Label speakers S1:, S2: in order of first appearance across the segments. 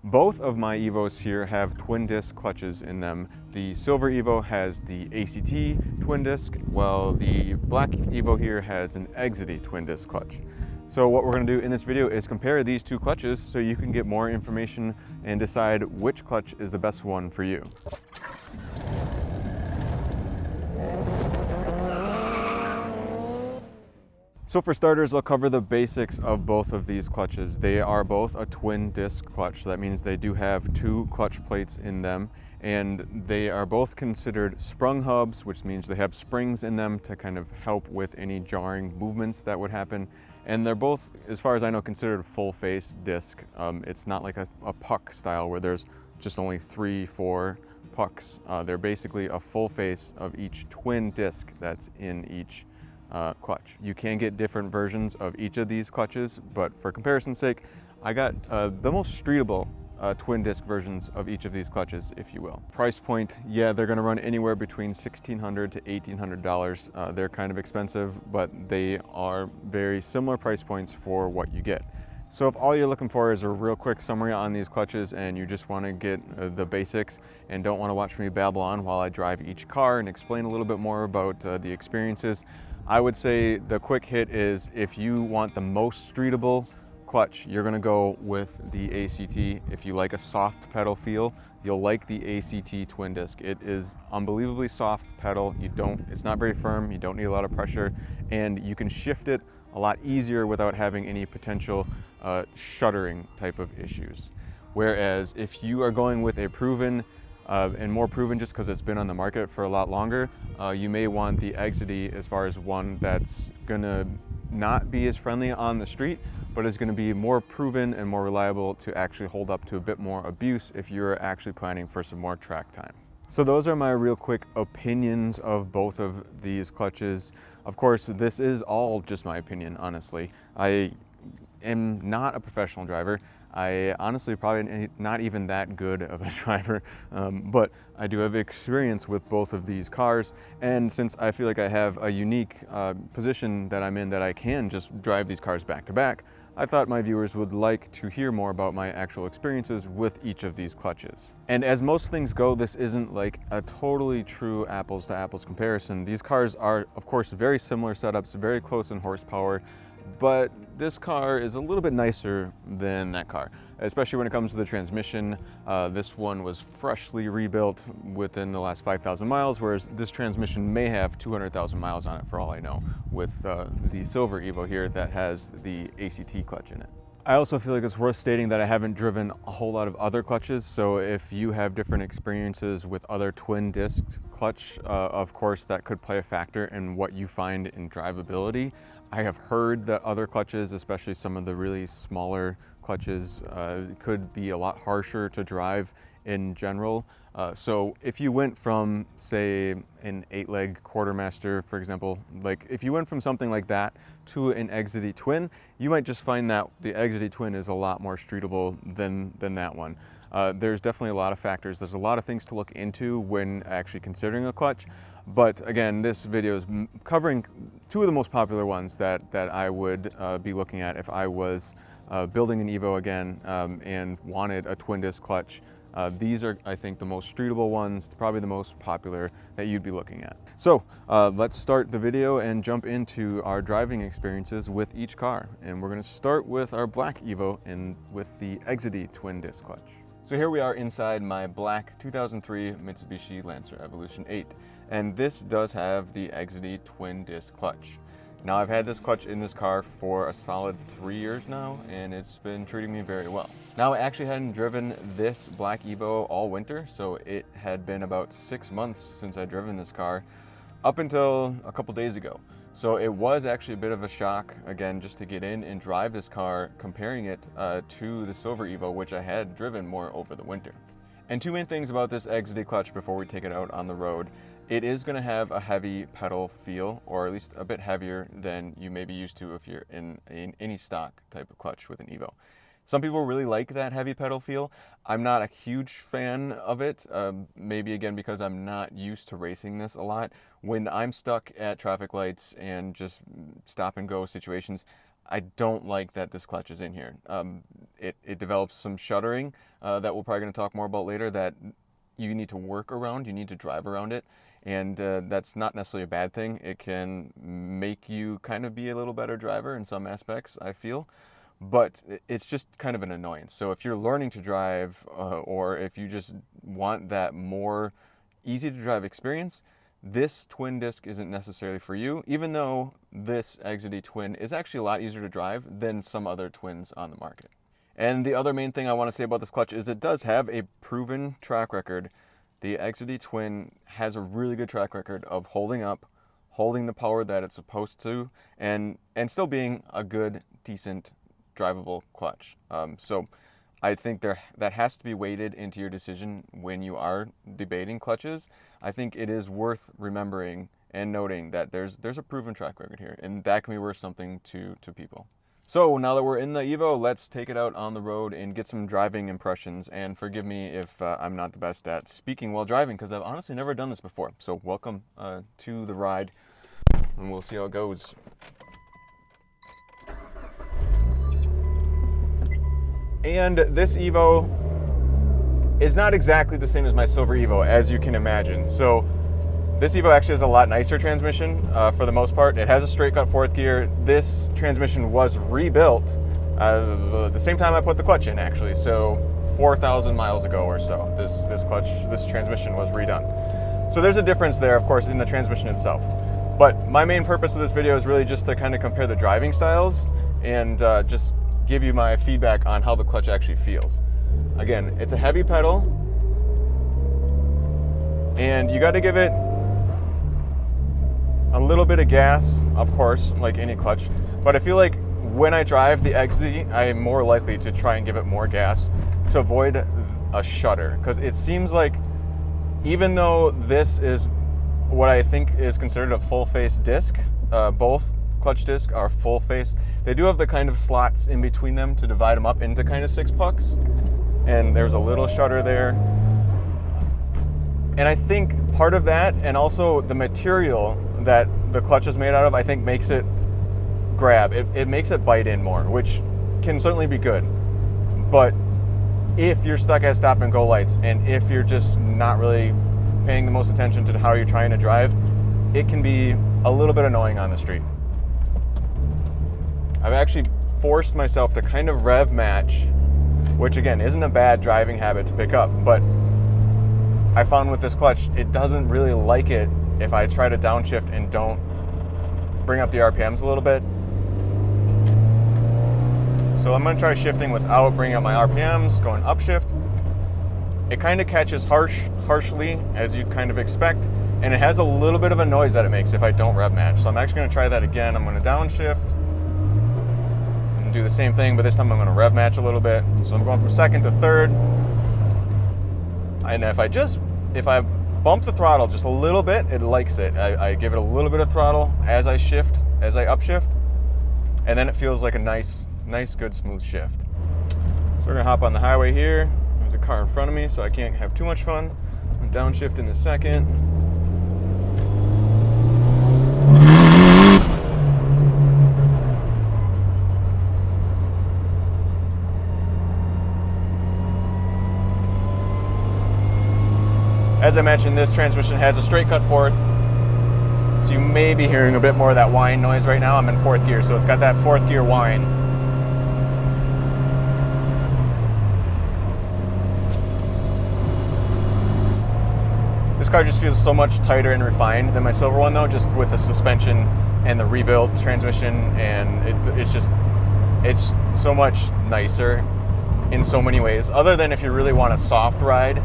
S1: Both of my Evos here have twin disc clutches in them. The silver Evo has the ACT twin disc, while the black Evo here has an Exedy twin disc clutch. So what we're going to do in this video is compare these two clutches so you can get more information and decide which clutch is the best one for you. So for starters, I'll cover the basics of both of these clutches. They are both a twin disc clutch, so that means they do have two clutch plates in them, and they are both considered sprung hubs, which means they have springs in them to kind of help with any jarring movements that would happen. And they're both, as far as I know, considered full face disc. It's not like a puck style where there's just only 3-4 pucks. They're basically a full face of each twin disc that's in each clutch. You can get different versions of each of these clutches, but for comparison's sake, I got the most streetable twin disc versions of each of these clutches, if you will. Price point, yeah, they're going to run anywhere between $1,600 to $1,800. They're kind of expensive, but they are very similar price points for what you get. So if all you're looking for is a real quick summary on these clutches and you just want to get the basics and don't want to watch me babble on while I drive each car and explain a little bit more about the experiences, I would say the quick hit is if you want the most streetable clutch, you're going to go with the ACT. If you like a soft pedal feel, you'll like the ACT twin disc. It is unbelievably soft pedal. It's not very firm. You don't need a lot of pressure, and you can shift it a lot easier without having any potential shuddering type of issues. Whereas if you are going with a proven and more proven just because it's been on the market for a lot longer, you may want the Exedy as far as one that's gonna not be as friendly on the street, but is gonna be more proven and more reliable to actually hold up to a bit more abuse if you're actually planning for some more track time. So those are my real quick opinions of both of these clutches. Of course, this is all just my opinion, honestly. I am not a professional driver. I honestly probably not even that good of a driver, but I do have experience with both of these cars. And since I feel like I have a unique position that I'm in that I can just drive these cars back to back, I thought my viewers would like to hear more about my actual experiences with each of these clutches. And as most things go, this isn't like a totally true apples to apples comparison. These cars are, of course, very similar setups, very close in horsepower, but this car is a little bit nicer than that car, especially when it comes to the transmission. This one was freshly rebuilt within the last 5,000 miles, whereas this transmission may have 200,000 miles on it for all I know, with the silver Evo here that has the ACT clutch in it. I also feel like it's worth stating that I haven't driven a whole lot of other clutches, so if you have different experiences with other twin disc clutch, of course that could play a factor in what you find in drivability. I have heard that other clutches, especially some of the really smaller clutches, could be a lot harsher to drive in general. So if you went from, say, an 8-leg quartermaster, for example, like if you went from something like that to an Exedy twin, you might just find that the Exedy twin is a lot more streetable than that one. There's definitely a lot of factors. There's a lot of things to look into when actually considering a clutch. But again, this video is covering two of the most popular ones that I would be looking at if I was building an Evo again and wanted a twin disc clutch. These are, I think, the most streetable ones, probably the most popular that you'd be looking at. So let's start the video and jump into our driving experiences with each car. And we're going to start with our black Evo and with the Exedy twin disc clutch. So here we are inside my black 2003 Mitsubishi Lancer Evolution 8. And this does have the Exedy twin disc clutch. Now I've had this clutch in this car for a solid 3 years now, and it's been treating me very well. Now I actually hadn't driven this black Evo all winter, so it had been about 6 months since I'd driven this car, up until a couple days ago. So it was actually a bit of a shock, again, just to get in and drive this car, comparing it to the silver Evo, which I had driven more over the winter. And two main things about this Exedy clutch before we take it out on the road. It is going to have a heavy pedal feel, or at least a bit heavier than you may be used to if you're in any stock type of clutch with an Evo. Some people really like that heavy pedal feel. I'm not a huge fan of it, maybe again because I'm not used to racing this a lot. When I'm stuck at traffic lights and just stop and go situations, I don't like that this clutch is in here. It develops some shuddering that we're probably going to talk more about later that you need to work around, you need to drive around it, and that's not necessarily a bad thing. It can make you kind of be a little better driver in some aspects, I feel, but it's just kind of an annoyance. So if you're learning to drive or if you just want that more easy to drive experience, this twin disc isn't necessarily for you, even though this Exedy twin is actually a lot easier to drive than some other twins on the market. And the other main thing I want to say about this clutch is it does have a proven track record. The Exedy twin has a really good track record of holding up, holding the power that it's supposed to, and still being a good, decent, drivable clutch. So I think that has to be weighted into your decision when you are debating clutches. I think it is worth remembering and noting that there's a proven track record here, and that can be worth something to people. So now that we're in the Evo, let's take it out on the road and get some driving impressions. And forgive me if I'm not the best at speaking while driving, because I've honestly never done this before. So welcome to the ride, and we'll see how it goes. And this Evo is not exactly the same as my Silver Evo, as you can imagine. So this Evo actually has a lot nicer transmission for the most part. It has a straight cut fourth gear. This transmission was rebuilt the same time I put the clutch in, actually. So 4,000 miles ago or so, this transmission was redone. So there's a difference there, of course, in the transmission itself. But my main purpose of this video is really just to kind of compare the driving styles and just give you my feedback on how the clutch actually feels. Again, it's a heavy pedal, and you got to give it a little bit of gas, of course, like any clutch, but I feel like when I drive the Exedy, I am more likely to try and give it more gas to avoid a shudder, because it seems like even though this is what I think is considered a full-face disc, both clutch discs are full-face, they do have the kind of slots in between them to divide them up into kind of six pucks, and there's a little shudder there. And I think part of that, and also the material that the clutch is made out of, I think makes it grab. It makes it bite in more, which can certainly be good. But if you're stuck at stop and go lights, and if you're just not really paying the most attention to how you're trying to drive, it can be a little bit annoying on the street. I've actually forced myself to kind of rev match, which again isn't a bad driving habit to pick up, but I found with this clutch, it doesn't really like it if I try to downshift and don't bring up the RPMs a little bit. So I'm gonna try shifting without bringing up my RPMs, going upshift. It kind of catches harshly, as you'd kind of expect, and it has a little bit of a noise that it makes if I don't rev match. So I'm actually gonna try that again. I'm gonna downshift and do the same thing, but this time I'm gonna rev match a little bit. So I'm going from second to third. And if I bump the throttle just a little bit, it likes it. I give it a little bit of throttle as I upshift, and then it feels like a nice, good, smooth shift. So we're gonna hop on the highway here. There's a car in front of me, so I can't have too much fun. I'm downshift in a second. As I mentioned, this transmission has a straight cut fourth, so you may be hearing a bit more of that whine noise right now. I'm in fourth gear, so it's got that fourth gear whine. This car just feels so much tighter and refined than my silver one though, just with the suspension and the rebuilt transmission, and it's so much nicer in so many ways, other than if you really want a soft ride.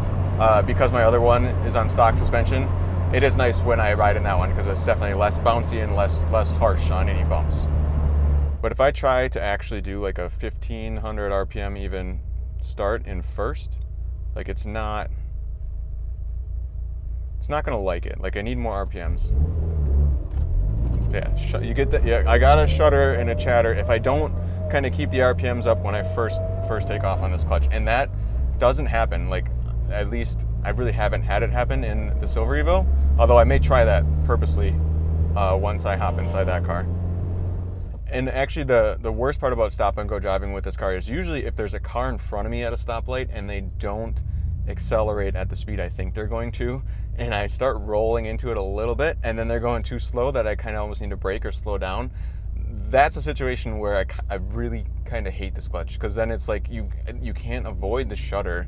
S1: Because my other one is on stock suspension, it is nice when I ride in that one because it's definitely less bouncy and less harsh on any bumps. But if I try to actually do like a 1500 RPM even start in first, like it's not gonna like it. Like I need more RPMs. Yeah, you get that. Yeah, I got a shudder and a chatter if I don't kind of keep the RPMs up when I first take off on this clutch, and that doesn't happen. Like, at least I really haven't had it happen in the Silver Evo, although I may try that purposely once I hop inside that car. And actually the worst part about stop and go driving with this car is usually if there's a car in front of me at a stoplight and they don't accelerate at the speed I think they're going to, and I start rolling into it a little bit and then they're going too slow that I kind of almost need to brake or slow down, that's a situation where I really kind of hate this clutch, because then it's like you can't avoid the shudder.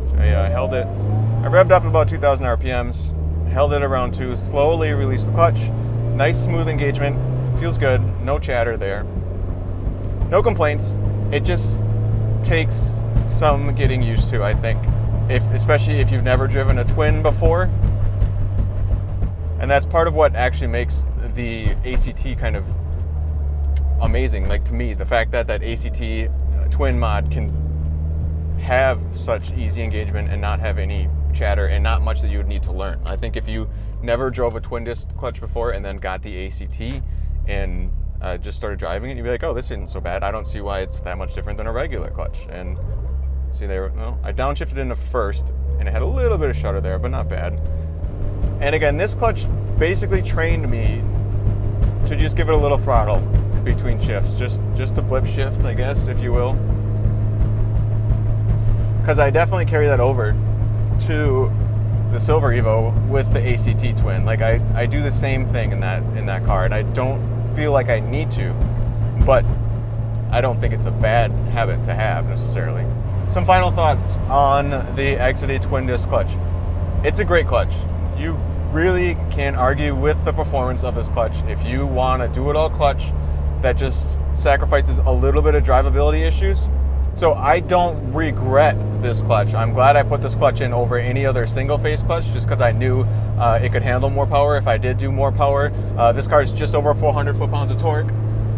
S1: So yeah, I held it. I revved up about 2,000 RPMs, held it around 2, slowly released the clutch. Nice smooth engagement, feels good, no chatter there. No complaints. It just takes some getting used to, I think, especially if you've never driven a twin before. And that's part of what actually makes the ACT kind of amazing. Like, to me, the fact that ACT twin mod can have such easy engagement and not have any chatter and not much that you would need to learn. I think if you never drove a twin disc clutch before and then got the ACT and just started driving it, you'd be like, oh, this isn't so bad. I don't see why it's that much different than a regular clutch. And see there, well, I downshifted into first and it had a little bit of shudder there, but not bad. And again, this clutch basically trained me to just give it a little throttle between shifts, just a blip shift, I guess, if you will. Because I definitely carry that over to the Silver Evo with the ACT twin. Like I do the same thing in that car, and I don't feel like I need to, but I don't think it's a bad habit to have necessarily. Some final thoughts on the Exedy twin disc clutch. It's a great clutch. You really can't argue with the performance of this clutch. If you want a do-it-all clutch that just sacrifices a little bit of drivability issues, so I don't regret this clutch. I'm glad I put this clutch in over any other single-phase clutch just because I knew it could handle more power if I did do more power. This car is just over 400 foot-pounds of torque.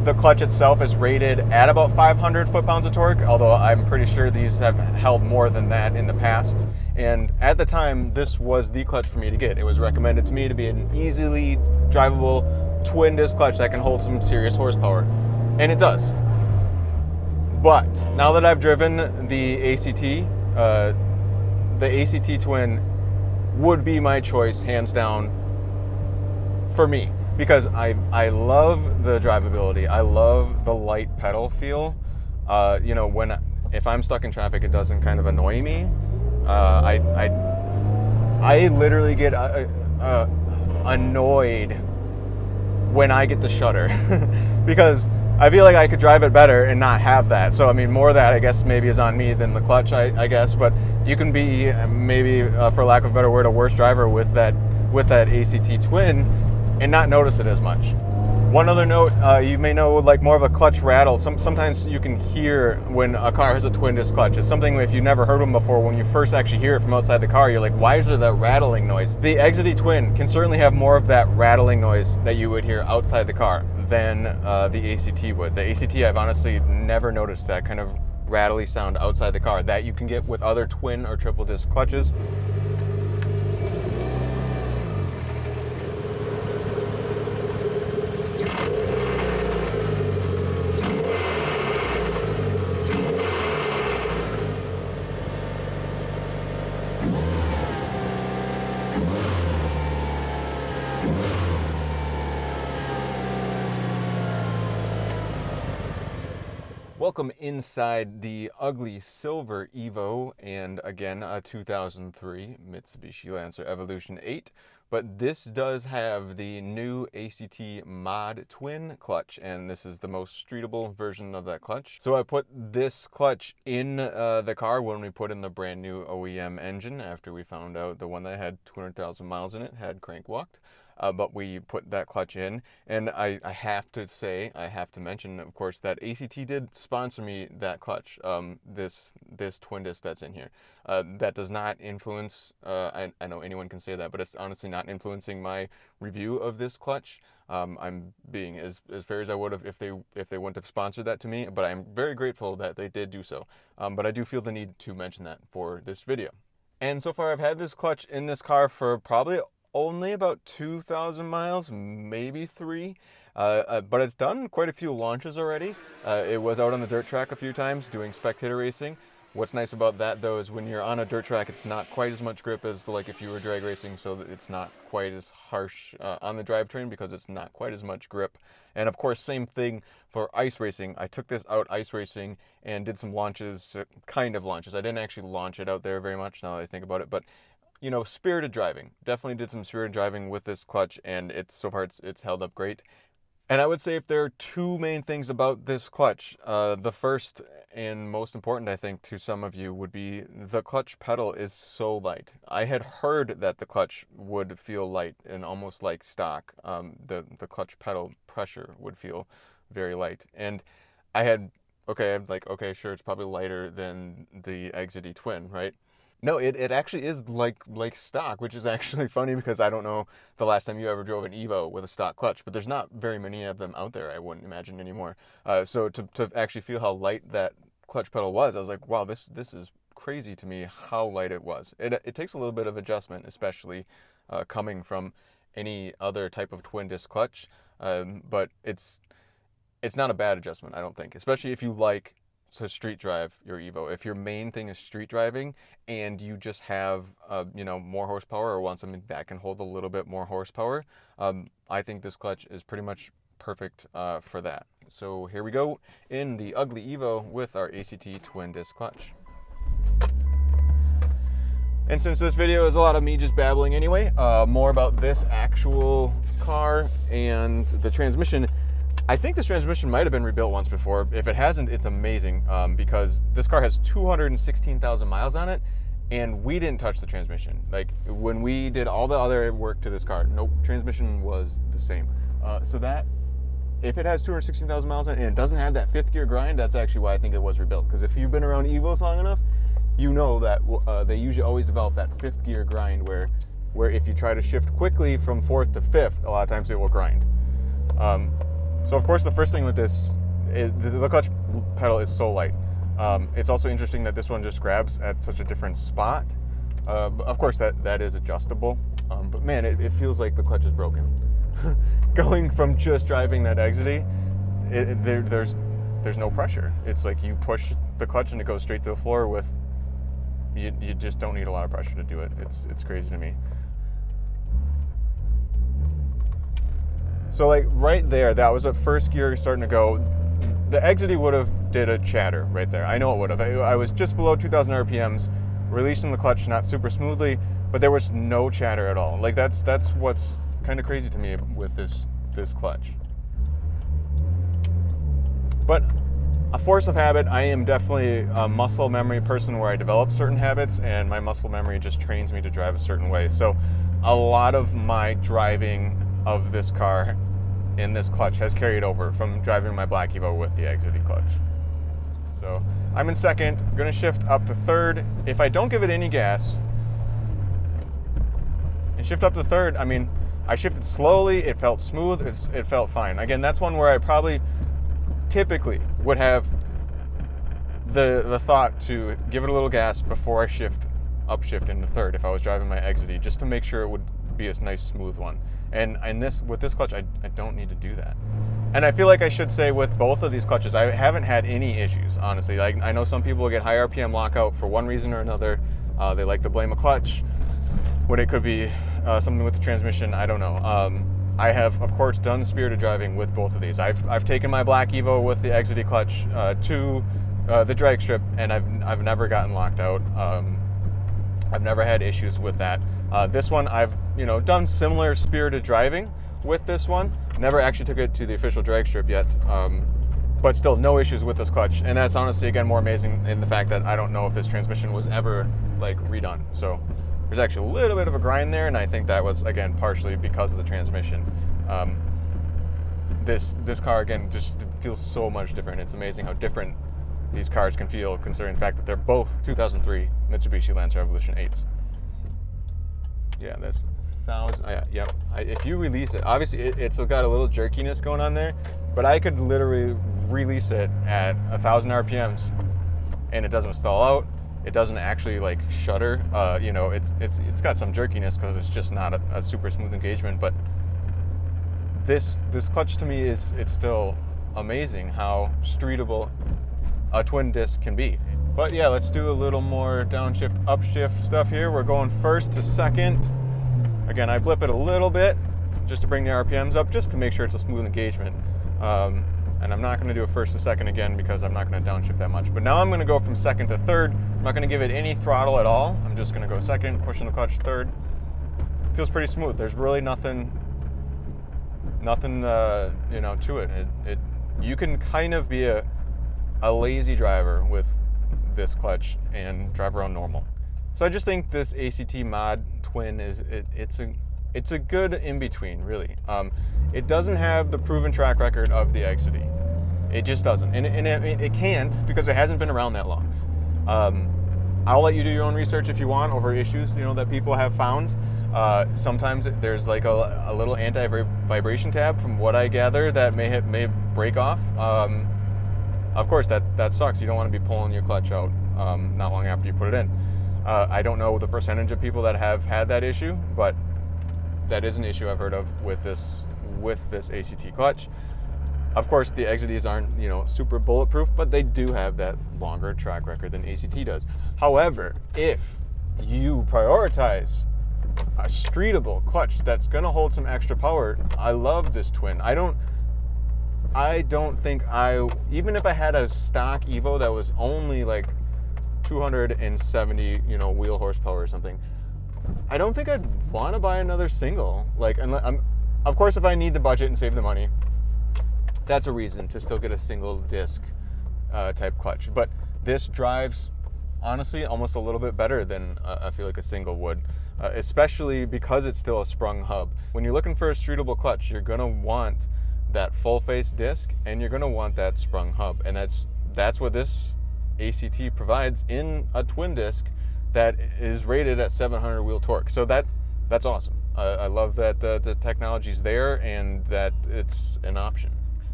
S1: The clutch itself is rated at about 500 foot-pounds of torque, although I'm pretty sure these have held more than that in the past. And at the time, this was the clutch for me to get. It was recommended to me to be an easily drivable twin disc clutch that can hold some serious horsepower. And it does. But now that I've driven the ACT twin would be my choice, hands down, for me. Because I love the drivability. I love the light pedal feel. If I'm stuck in traffic, it doesn't kind of annoy me. I literally get annoyed when I get the shudder because I feel like I could drive it better and not have that. So I mean, more of that I guess maybe is on me than the clutch, I guess. But you can be maybe, for lack of a better word, a worse driver with that ACT twin and not notice it as much. One other note, you may know, like more of a clutch rattle. Sometimes you can hear when a car has a twin disc clutch. It's something, if you've never heard them before, when you first actually hear it from outside the car, you're like, why is there that rattling noise? The Exedy twin can certainly have more of that rattling noise that you would hear outside the car than the ACT would. The ACT, I've honestly never noticed that kind of rattly sound outside the car that you can get with other twin or triple disc clutches. Welcome inside the ugly Silver Evo, and again a 2003 Mitsubishi Lancer Evolution 8, but this does have the new ACT mod twin clutch, and this is the most streetable version of that clutch. So I put this clutch in the car when we put in the brand new OEM engine after we found out the one that had 200,000 miles in it had crank walked. But we put that clutch in, and I have to mention, of course, that ACT did sponsor me that clutch, this twin disc that's in here. That does not influence, I know anyone can say that, but it's honestly not influencing my review of this clutch. I'm being as fair as I would have if they wouldn't have sponsored that to me, but I'm very grateful that they did do so. But I do feel the need to mention that for this video. And so far I've had this clutch in this car for probably only about 2,000 miles, maybe 3, but it's done quite a few launches already. It was out on the dirt track a few times doing spectator racing. What's nice about that though is when you're on a dirt track, it's not quite as much grip as like if you were drag racing, so that it's not quite as harsh on the drivetrain because it's not quite as much grip. And of course, same thing for ice racing. I took this out ice racing and did some launches, kind of launches. I didn't actually launch it out there very much now that I think about it, but you know, spirited driving. Definitely did some spirited driving with this clutch, and so far it's held up great. And I would say if there are two main things about this clutch, the first and most important, I think, to some of you would be the clutch pedal is so light. I had heard that the clutch would feel light and almost like stock. The clutch pedal pressure would feel very light. And I'm like, okay, sure, it's probably lighter than the Exedy Twin, right? No, it actually is like stock, which is actually funny because I don't know the last time you ever drove an Evo with a stock clutch, but there's not very many of them out there, I wouldn't imagine anymore. So to actually feel how light that clutch pedal was, I was like, wow, this is crazy to me how light it was. It takes a little bit of adjustment, especially coming from any other type of twin disc clutch, but it's not a bad adjustment, I don't think, especially if you like to street drive your Evo. If your main thing is street driving and you just have more horsepower or want something that can hold a little bit more horsepower, I think this clutch is pretty much perfect for that. So here we go in the ugly Evo with our ACT twin disc clutch. And since this video is a lot of me just babbling anyway, more about this actual car and the transmission. I think this transmission might have been rebuilt once before. If it hasn't, it's amazing because this car has 216,000 miles on it, and we didn't touch the transmission. Like when we did all the other work to this car, nope, transmission was the same. So that, if it has 216,000 miles on it and it doesn't have that fifth gear grind, that's actually why I think it was rebuilt. Because if you've been around Evos long enough, you know that they usually always develop that fifth gear grind where if you try to shift quickly from fourth to fifth, a lot of times it will grind. So of course the first thing with this is the clutch pedal is so light. It's also interesting that this one just grabs at such a different spot. Of course that is adjustable, but man, it feels like the clutch is broken. Going from just driving that Exedy, there's no pressure. It's like you push the clutch and it goes straight to the floor with, you just don't need a lot of pressure to do it. It's crazy to me. So like right there, that was at first gear starting to go. The Exedy would have did a chatter right there. I know it would have. I was just below 2,000 RPMs, releasing the clutch not super smoothly, but there was no chatter at all. Like that's what's kind of crazy to me with this clutch. But a force of habit, I am definitely a muscle memory person where I develop certain habits and my muscle memory just trains me to drive a certain way. So a lot of my driving of this car in this clutch has carried over from driving my black Evo with the Exedy clutch. So I'm in second, I'm gonna shift up to third. If I don't give it any gas and shift up to third, I mean, I shifted slowly, it felt smooth, it felt fine. Again, that's one where I probably typically would have the thought to give it a little gas before I upshift into third if I was driving my Exedy, just to make sure it would be a nice smooth one. And with this clutch, I don't need to do that. And I feel like I should say with both of these clutches, I haven't had any issues, honestly. Like, I know some people get high RPM lockout for one reason or another. They like to blame a clutch when it could be something with the transmission. I don't know. I have, of course, done spirited driving with both of these. I've taken my black Evo with the Exedy clutch to the drag strip, and I've never gotten locked out. I've never had issues with that. This one, I've done similar spirited driving with this one. Never actually took it to the official drag strip yet, but still no issues with this clutch. And that's honestly, again, more amazing in the fact that I don't know if this transmission was ever like redone. So there's actually a little bit of a grind there, and I think that was, again, partially because of the transmission. This car, again, just feels so much different. It's amazing how different these cars can feel, considering the fact that they're both 2003 Mitsubishi Lancer Evolution 8s. Yeah, that's 1,000. Yep. If you release it, obviously it's got a little jerkiness going on there, but I could literally release it at 1,000 RPMs, and it doesn't stall out. It doesn't actually like shudder. It's got some jerkiness because it's just not a super smooth engagement. But this clutch to me it's still amazing how streetable a twin disc can be. But yeah, let's do a little more downshift, upshift stuff here. We're going first to second. Again, I blip it a little bit just to bring the RPMs up, just to make sure it's a smooth engagement. And I'm not going to do a first to second again because I'm not going to downshift that much. But now I'm going to go from second to third. I'm not going to give it any throttle at all. I'm just going to go second, pushing the clutch third. Feels pretty smooth. There's really nothing to it. You can kind of be a lazy driver with this clutch and drive around normal. So I just think this ACT Mod Twin it's a good in-between, really. It doesn't have the proven track record of the Exedy. It just doesn't. And it can't because it hasn't been around that long. I'll let you do your own research if you want over issues, that people have found. Sometimes there's like a little anti-vibration tab, from what I gather, that may break off. Of course, that sucks. You don't want to be pulling your clutch out not long after you put it in. I don't know the percentage of people that have had that issue, but that is an issue I've heard of with this ACT clutch. Of course, the Exedys aren't, super bulletproof, but they do have that longer track record than ACT does. However, if you prioritize a streetable clutch that's gonna hold some extra power, I love this twin. I don't think even if I had a stock Evo that was only like 270, wheel horsepower or something, I don't think I'd want to buy another single. Of course, if I need the budget and save the money, that's a reason to still get a single disc type clutch. But this drives, honestly, almost a little bit better than I feel like a single would, especially because it's still a sprung hub. When you're looking for a streetable clutch, you're gonna want that full face disc and you're gonna want that sprung hub, and that's what this ACT provides in a twin disc that is rated at 700 wheel torque. So that's awesome. I love that the technology's there and that it's an option.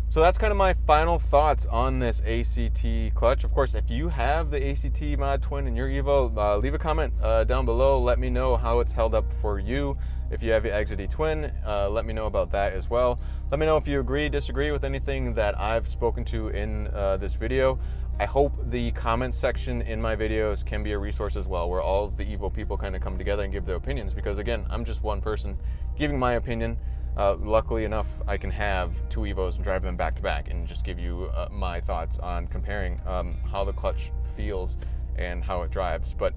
S1: So that's kind of my final thoughts on this ACT clutch. Of course, if you have the ACT Mod Twin in your Evo, leave a comment down below. Let me know how it's held up for you. If you have the Exedy Twin, let me know about that as well. Let me know if you agree, disagree with anything that I've spoken to in this video. I hope the comment section in my videos can be a resource as well, where all of the Evo people kind of come together and give their opinions, because again, I'm just one person giving my opinion. Luckily enough, I can have two Evos and drive them back to back and just give you my thoughts on comparing how the clutch feels and how it drives. But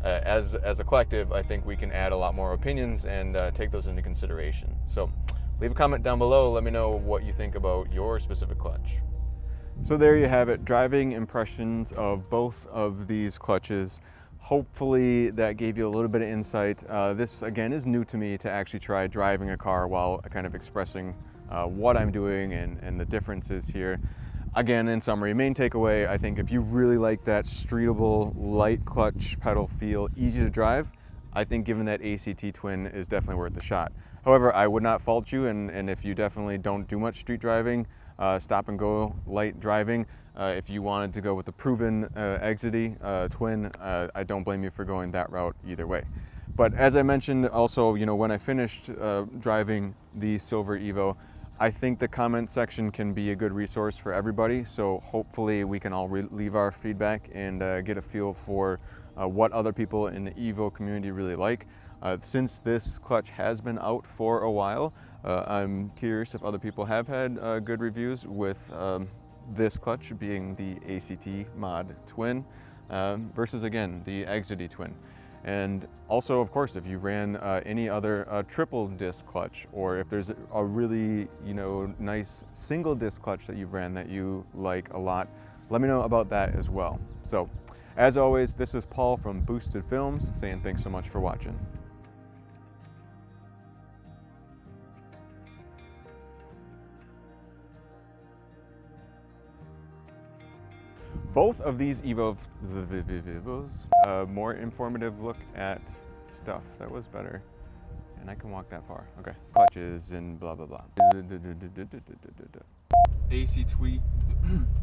S1: as a collective, I think we can add a lot more opinions and take those into consideration. So leave a comment down below. Let me know what you think about your specific clutch. So there you have it, driving impressions of both of these clutches. Hopefully that gave you a little bit of insight. This again is new to me, to actually try driving a car while kind of expressing what I'm doing and the differences here. Again, in summary, main takeaway, I think if you really like that streetable, light clutch pedal feel, easy to drive, I think giving that ACT Twin is definitely worth a shot. However, I would not fault you, and if you definitely don't do much street driving, stop and go light driving, if you wanted to go with the proven Exedy Twin, I don't blame you for going that route either way. But as I mentioned also, when I finished driving the Silver Evo, I think the comment section can be a good resource for everybody. So hopefully we can all leave our feedback and get a feel for what other people in the Evo community really like. Since this clutch has been out for a while, I'm curious if other people have had good reviews with this clutch being the ACT Mod Twin versus, again, the Exedy Twin. And also, of course, if you ran any other triple disc clutch, or if there's a really nice single disc clutch that you've ran that you like a lot, let me know about that as well. So as always, this is Paul from Boosted Films saying thanks so much for watching. Both of these Evos, more informative look at stuff. That was better. And I can walk that far. Okay. Clutches and blah, blah, blah. AC tweet.